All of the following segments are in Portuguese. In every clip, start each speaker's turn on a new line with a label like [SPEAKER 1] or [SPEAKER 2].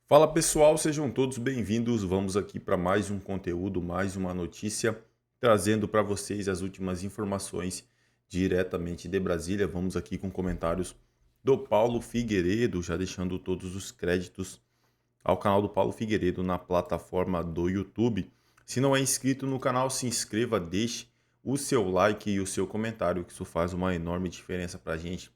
[SPEAKER 1] Fala pessoal, sejam todos bem-vindos. Vamos aqui para mais um conteúdo, mais uma notícia, trazendo para vocês as últimas informações diretamente de Brasília. Vamos aqui com comentários do Paulo Figueiredo, já deixando todos os créditos ao canal do Paulo Figueiredo na plataforma do YouTube. Se não é inscrito no canal, se inscreva, deixe o seu like e o seu comentário, que isso faz uma enorme diferença para a gente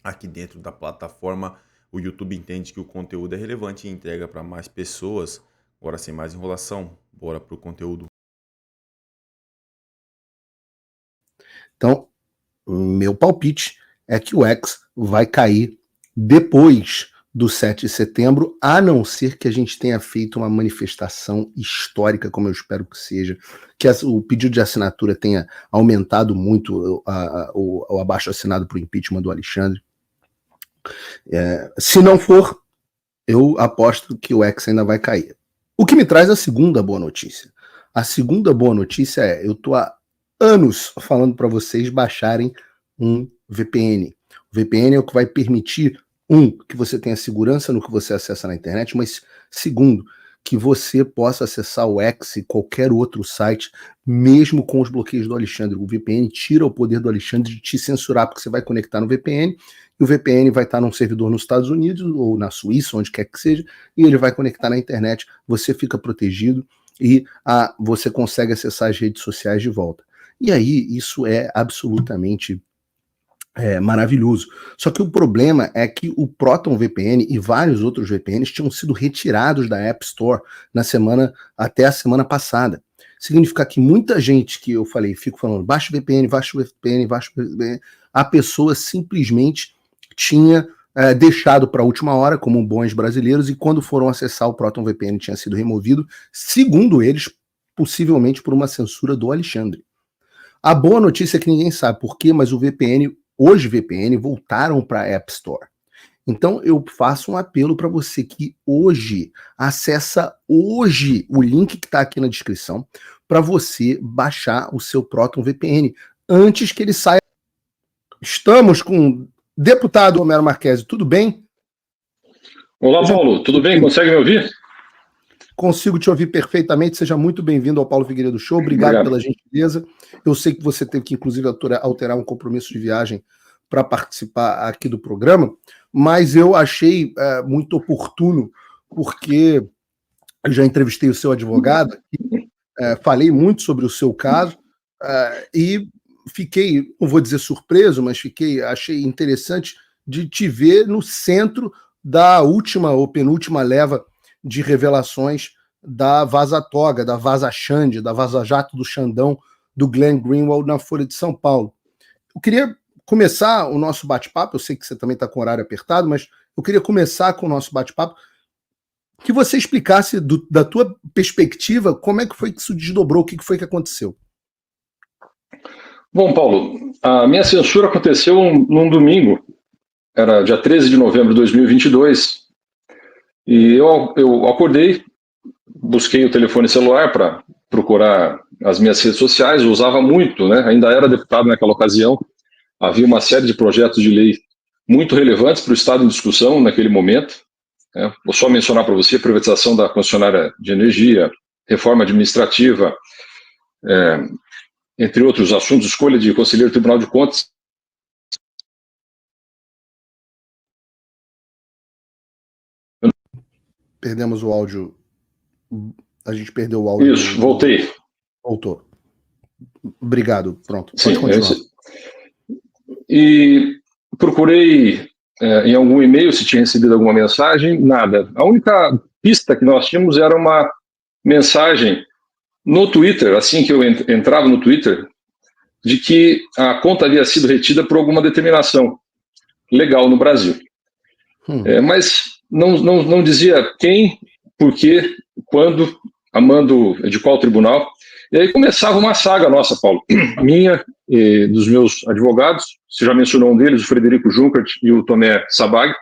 [SPEAKER 1] aqui dentro da plataforma. O YouTube entende que o conteúdo é relevante e entrega para mais pessoas. Agora, sem mais enrolação, bora pro conteúdo.
[SPEAKER 2] Então, meu palpite é que o X vai cair depois do 7 de setembro, a não ser que a gente tenha feito uma manifestação histórica, como eu espero que seja, que o pedido de assinatura tenha aumentado muito o abaixo-assinado para o impeachment do Alexandre. Se não for, eu aposto que o X ainda vai cair. O que me traz a segunda boa notícia. A segunda boa notícia é, eu estou há anos falando para vocês baixarem um VPN. O VPN é o que vai permitir, que você tenha segurança no que você acessa na internet, mas segundo, que você possa acessar o X e qualquer outro site, mesmo com os bloqueios do Alexandre. O VPN tira o poder do Alexandre de te censurar, porque você vai conectar no VPN, e o VPN vai estar num servidor nos Estados Unidos, ou na Suíça, onde quer que seja, e ele vai conectar na internet, você fica protegido, e você consegue acessar as redes sociais de volta. E aí, isso é absolutamente maravilhoso. Só que o problema é que o Proton VPN e vários outros VPNs tinham sido retirados da App Store até a semana passada. Significa que muita gente que eu falei, fico falando, baixa o VPN, baixa o VPN, baixa o VPN, a pessoa simplesmente tinha deixado para a última hora, como bons brasileiros, e quando foram acessar o Proton VPN tinha sido removido, segundo eles, possivelmente por uma censura do Alexandre. A boa notícia é que ninguém sabe por quê, mas hoje VPN voltaram para a App Store. Então eu faço um apelo para você que acessa hoje o link que está aqui na descrição para você baixar o seu Proton VPN antes que ele saia. Estamos com o deputado Homero Marquesi, tudo bem?
[SPEAKER 3] Olá, Paulo, tudo bem? Consegue me ouvir?
[SPEAKER 2] Consigo te ouvir perfeitamente. Seja muito bem-vindo ao Paulo Figueiredo Show. Obrigado pela gentileza. Eu sei que você teve que, inclusive, alterar um compromisso de viagem para participar aqui do programa, mas eu achei muito oportuno, porque eu já entrevistei o seu advogado, falei muito sobre o seu caso, e fiquei, não vou dizer surpreso, mas achei interessante de te ver no centro da última ou penúltima leva de revelações da Vaza Toga, da Vaza Xande, da Vaza Jato do Xandão, do Glenn Greenwald na Folha de São Paulo. Eu queria começar o nosso bate-papo, eu sei que você também está com o horário apertado, mas eu queria começar com o nosso bate-papo, que você explicasse da tua perspectiva como é que foi que isso desdobrou, o que foi que aconteceu.
[SPEAKER 3] Bom, Paulo, a minha censura aconteceu num domingo, era dia 13 de novembro de 2022, e eu acordei, busquei o telefone celular para procurar as minhas redes sociais, eu usava muito, né? Ainda era deputado naquela ocasião, havia uma série de projetos de lei muito relevantes para o Estado em discussão naquele momento. Vou só mencionar para você a privatização da concessionária de energia, reforma administrativa, entre outros assuntos, escolha de conselheiro do Tribunal de Contas.
[SPEAKER 2] Perdemos o áudio. A gente perdeu o áudio.
[SPEAKER 3] Isso, voltei.
[SPEAKER 2] Voltou. Obrigado, pronto.
[SPEAKER 3] Sim,
[SPEAKER 2] pode continuar.
[SPEAKER 3] E procurei em algum e-mail se tinha recebido alguma mensagem, nada. A única pista que nós tínhamos era uma mensagem no Twitter, assim que eu entrava no Twitter, de que a conta havia sido retida por alguma determinação legal no Brasil. Mas não dizia quem, por quê, quando, a mando de qual tribunal. E aí começava uma saga nossa, Paulo, minha e dos meus advogados, você já mencionou um deles, o Frederico Junkert e o Tomé Sabag,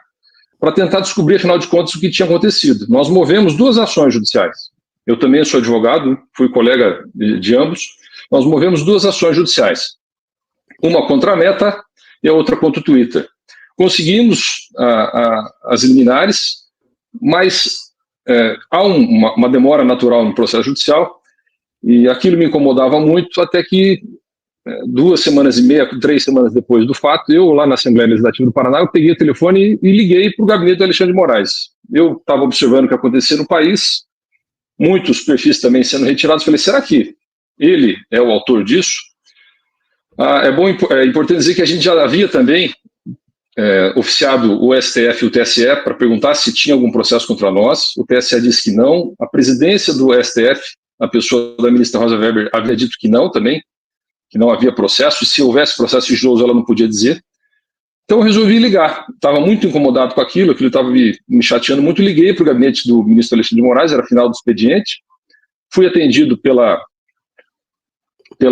[SPEAKER 3] para tentar descobrir, afinal de contas, o que tinha acontecido. Nós movemos 2 ações judiciais. Eu também sou advogado, fui colega de ambos. Nós movemos 2 ações judiciais. Uma contra a Meta e a outra contra o Twitter. Conseguimos as liminares, mas há uma demora natural no processo judicial, e aquilo me incomodava muito, até que 2 semanas e meia, 3 semanas depois do fato, eu lá na Assembleia Legislativa do Paraná, eu peguei o telefone e liguei para o gabinete do Alexandre de Moraes. Eu estava observando o que acontecia no país, muitos perfis também sendo retirados, falei, será que ele é o autor disso? É importante dizer que a gente já havia também oficiado o STF e o TSE para perguntar se tinha algum processo contra nós. O TSE disse que não. A presidência do STF, a pessoa da ministra Rosa Weber, havia dito que não também, que não havia processo, e se houvesse processo sigiloso ela não podia dizer. Então eu resolvi ligar. Estava muito incomodado com aquilo estava me chateando muito. Liguei para o gabinete do ministro Alexandre de Moraes, era final do expediente. Fui atendido pela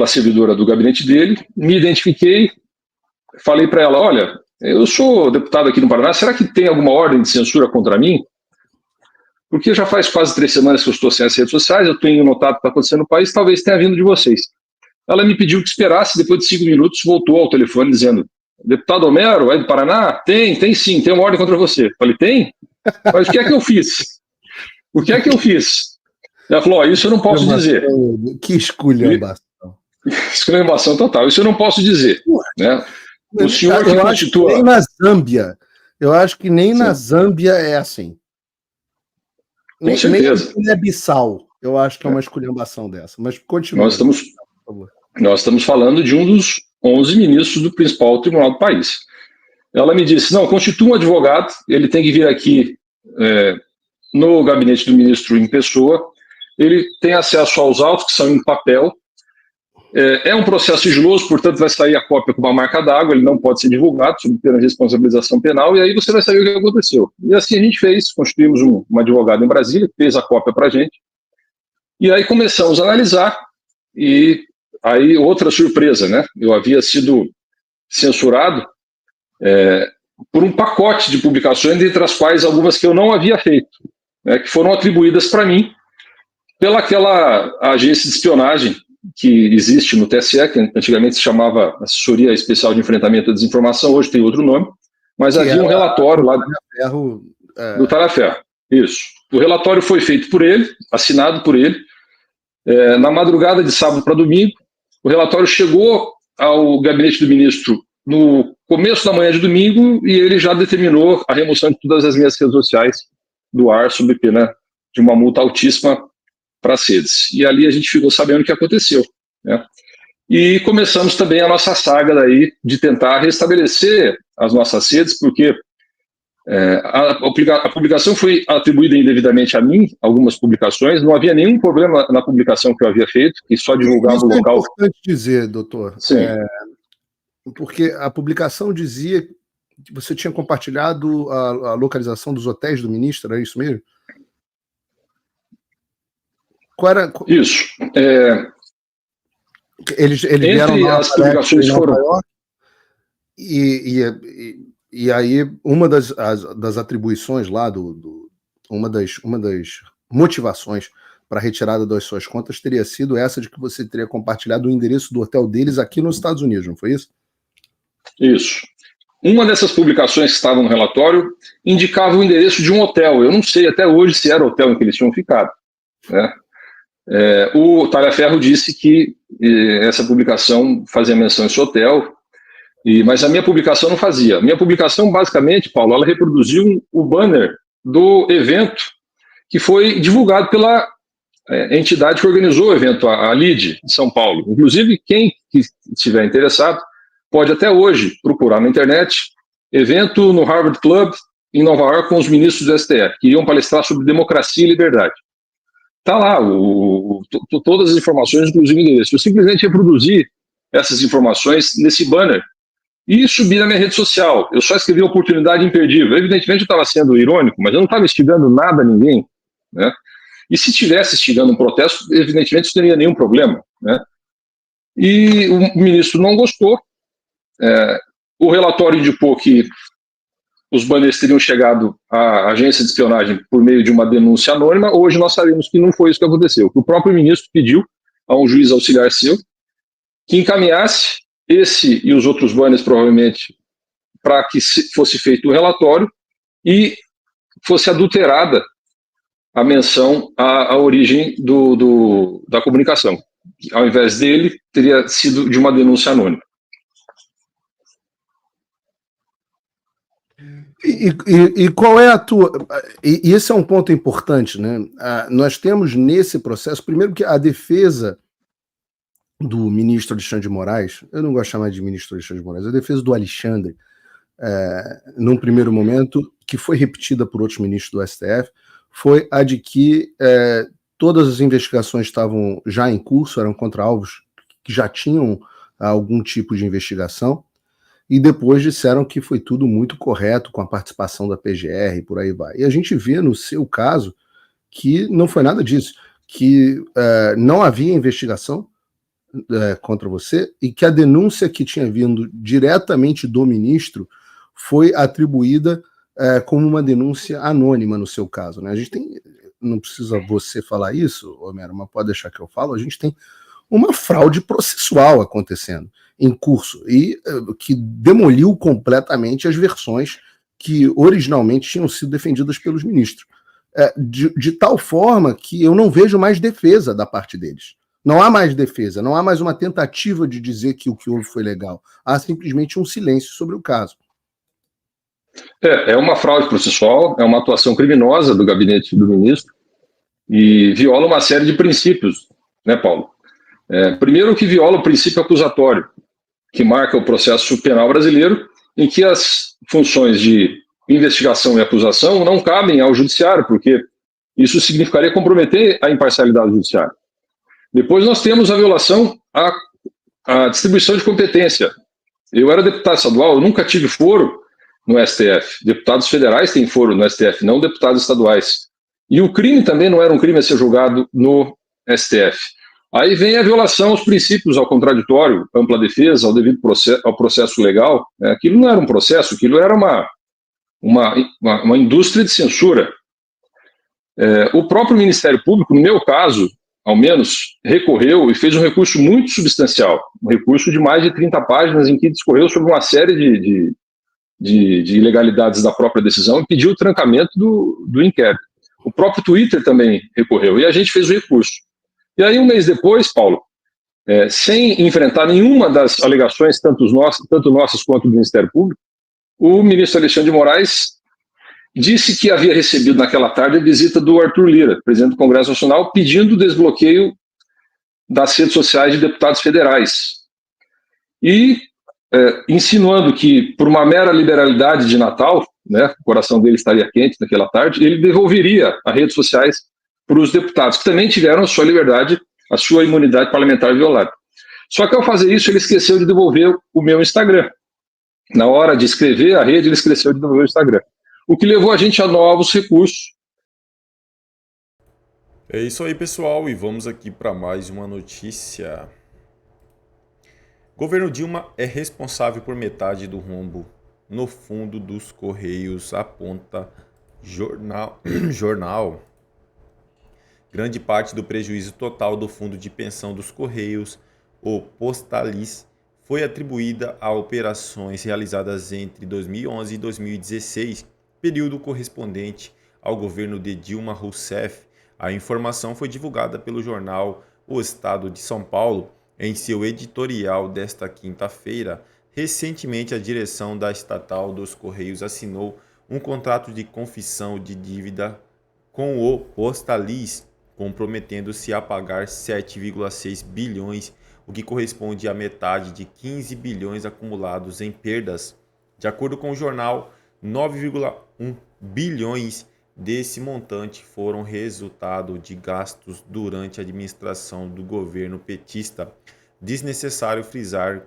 [SPEAKER 3] servidora do gabinete dele, me identifiquei, falei para ela, olha, eu sou deputado aqui no Paraná, será que tem alguma ordem de censura contra mim? Porque já faz quase 3 semanas que eu estou sem as redes sociais, eu tenho notado o que está acontecendo no país, talvez tenha vindo de vocês. Ela me pediu que esperasse, depois de 5 minutos voltou ao telefone dizendo, deputado Homero, é do Paraná? Tem sim, tem uma ordem contra você. Falei, tem? Mas o que é que eu fiz? O que é que eu fiz? Ela falou, isso eu não posso dizer.
[SPEAKER 2] Que esculhambação.
[SPEAKER 3] Esculhambação total, isso eu não posso dizer. Né? O senhor que constitua...
[SPEAKER 2] Nem na Zâmbia, eu acho que nem na Zâmbia é assim.
[SPEAKER 3] Com certeza.
[SPEAKER 2] Nem na Bissau, eu acho que é uma esculhambação dessa. Mas continua.
[SPEAKER 3] Nós estamos falando de um dos 11 ministros do principal tribunal do país. Ela me disse, não, constitua um advogado, ele tem que vir aqui no gabinete do ministro em pessoa, ele tem acesso aos autos que são em papel, é um processo sigiloso, portanto vai sair a cópia com uma marca d'água, ele não pode ser divulgado, sob pena de responsabilização penal, e aí você vai saber o que aconteceu. E assim a gente fez, constituímos um advogado em Brasília, que fez a cópia para a gente, e aí começamos a analisar, e aí outra surpresa, né? Eu havia sido censurado por um pacote de publicações, entre as quais algumas que eu não havia feito, né, que foram atribuídas para mim pelaquela agência de espionagem que existe no TSE, que antigamente se chamava Assessoria Especial de Enfrentamento à Desinformação, hoje tem outro nome, mas havia um relatório lá do Talhaferro. Isso. O relatório foi feito por ele, assinado por ele, na madrugada de sábado para domingo. O relatório chegou ao gabinete do ministro no começo da manhã de domingo e ele já determinou a remoção de todas as minhas redes sociais do ar sob pena de uma multa altíssima para as redes. E ali a gente ficou sabendo o que aconteceu, né? E começamos também a nossa saga daí de tentar restabelecer as nossas redes, porque a publicação foi atribuída indevidamente a mim, algumas publicações, não havia nenhum problema na publicação que eu havia feito, que só divulgava o local.
[SPEAKER 2] É importante dizer, doutor, porque a publicação dizia que você tinha compartilhado a localização dos hotéis do ministro, é isso mesmo?
[SPEAKER 3] Isso.
[SPEAKER 2] Eles vieram lá,
[SPEAKER 3] as publicações foram...
[SPEAKER 2] E aí, uma das atribuições lá, uma das motivações para a retirada das suas contas teria sido essa de que você teria compartilhado o endereço do hotel deles aqui nos Estados Unidos, não foi isso?
[SPEAKER 3] Isso. Uma dessas publicações que estavam no relatório indicava o endereço de um hotel. Eu não sei até hoje se era o hotel em que eles tinham ficado, né? O Talhaferro disse que essa publicação fazia menção a esse hotel, mas a minha publicação não fazia. A minha publicação, basicamente, Paulo, ela reproduziu o banner do evento que foi divulgado pela entidade que organizou o evento, a LID, de São Paulo. Inclusive, quem estiver interessado pode até hoje procurar na internet evento no Harvard Club, em Nova York, com os ministros do STF, que iriam palestrar sobre democracia e liberdade. Está lá, todas as informações, inclusive o endereço. Eu simplesmente reproduzi essas informações nesse banner e subi na minha rede social. Eu só escrevi oportunidade imperdível. Evidentemente eu estava sendo irônico, mas eu não estava instigando nada a ninguém, né? E se estivesse instigando um protesto, evidentemente isso não teria nenhum problema, né? E o ministro não gostou. O relatório indicou que os banners teriam chegado à agência de espionagem por meio de uma denúncia anônima. Hoje nós sabemos que não foi isso que aconteceu. O próprio ministro pediu a um juiz auxiliar seu que encaminhasse esse e os outros banners, provavelmente, para que fosse feito o relatório, e fosse adulterada a menção à origem da comunicação. Ao invés dele, teria sido de uma denúncia anônima.
[SPEAKER 2] E qual é a tua. E esse é um ponto importante, né? Nós temos nesse processo, primeiro, que a defesa do ministro Alexandre de Moraes, eu não gosto de chamar de ministro Alexandre de Moraes, a defesa do Alexandre, num primeiro momento, que foi repetida por outros ministros do STF, foi a de que todas as investigações estavam já em curso, eram contra alvos que já tinham algum tipo de investigação, e depois disseram que foi tudo muito correto com a participação da PGR e por aí vai. E a gente vê no seu caso que não foi nada disso, que não havia investigação contra você e que a denúncia que tinha vindo diretamente do ministro foi atribuída como uma denúncia anônima no seu caso, né? A gente tem, não precisa você falar isso, Homero, mas pode deixar que eu falo, a gente tem uma fraude processual acontecendo em curso e que demoliu completamente as versões que originalmente tinham sido defendidas pelos ministros. De tal forma que eu não vejo mais defesa da parte deles. Não há mais defesa, não há mais uma tentativa de dizer que o que houve foi legal. Há simplesmente um silêncio sobre o caso.
[SPEAKER 3] É uma fraude processual, é uma atuação criminosa do gabinete do ministro e viola uma série de princípios, né, Paulo? Primeiro, que viola o princípio acusatório, que marca o processo penal brasileiro, em que as funções de investigação e acusação não cabem ao judiciário, porque isso significaria comprometer a imparcialidade judiciária. Depois nós temos a violação à distribuição de competência. Eu era deputado estadual, eu nunca tive foro no STF. Deputados federais têm foro no STF, não deputados estaduais. E o crime também não era um crime a ser julgado no STF. Aí vem a violação aos princípios, ao contraditório, ampla defesa, ao devido processo, ao processo legal. Aquilo não era um processo, aquilo era uma indústria de censura. O próprio Ministério Público, no meu caso, ao menos, recorreu e fez um recurso muito substancial, um recurso de mais de 30 páginas, em que discorreu sobre uma série de ilegalidades da própria decisão e pediu o trancamento do inquérito. O próprio Twitter também recorreu e a gente fez o recurso. E aí, um mês depois, Paulo, sem enfrentar nenhuma das alegações, tanto nossas quanto do Ministério Público, o ministro Alexandre de Moraes disse que havia recebido naquela tarde a visita do Arthur Lira, presidente do Congresso Nacional, pedindo o desbloqueio das redes sociais de deputados federais. E insinuando que, por uma mera liberalidade de Natal, né, o coração dele estaria quente naquela tarde, ele devolveria as redes sociais para os deputados, que também tiveram a sua liberdade, a sua imunidade parlamentar violada. Só que ao fazer isso, ele esqueceu de devolver o meu Instagram. Na hora de escrever a rede, ele esqueceu de devolver o Instagram. O que levou a gente a novos recursos.
[SPEAKER 1] É isso aí, pessoal, e vamos aqui para mais uma notícia. Governo Dilma é responsável por metade do rombo no fundo dos Correios, aponta jornal. Grande parte do prejuízo total do fundo de pensão dos Correios, o Postalis, foi atribuída a operações realizadas entre 2011 e 2016, período correspondente ao governo de Dilma Rousseff. A informação foi divulgada pelo jornal O Estado de São Paulo em seu editorial desta quinta-feira. Recentemente, a direção da estatal dos Correios assinou um contrato de confissão de dívida com o Postalis, comprometendo-se a pagar 7,6 bilhões, o que corresponde à metade de 15 bilhões acumulados em perdas. De acordo com o jornal, 9,1 bilhões desse montante foram resultado de gastos durante a administração do governo petista. Desnecessário frisar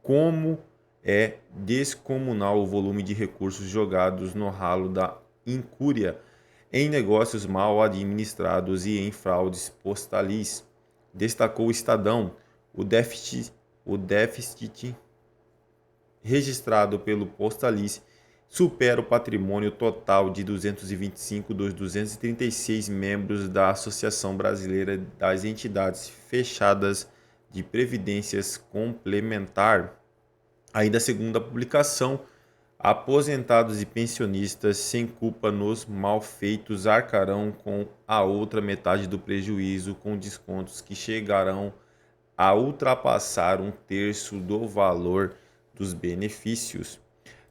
[SPEAKER 1] como é descomunal o volume de recursos jogados no ralo da incúria em negócios mal administrados e em fraudes postalis. Destacou o Estadão. O déficit registrado pelo Postalis supera o patrimônio total de 225 dos 236 membros da Associação Brasileira das Entidades Fechadas de Previdências Complementar. Ainda segundo a publicação, Aposentados e pensionistas sem culpa nos malfeitos arcarão com a outra metade do prejuízo, com descontos que chegarão a ultrapassar um terço do valor dos benefícios.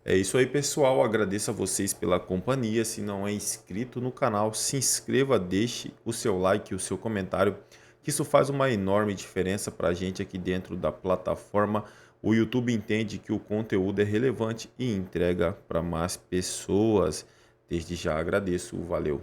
[SPEAKER 1] É isso aí, pessoal. Agradeço a vocês pela companhia. Se não é inscrito no canal, se inscreva, deixe o seu like e o seu comentário, que isso faz uma enorme diferença para a gente aqui dentro da plataforma. O YouTube entende que o conteúdo é relevante e entrega para mais pessoas. Desde já agradeço. Valeu!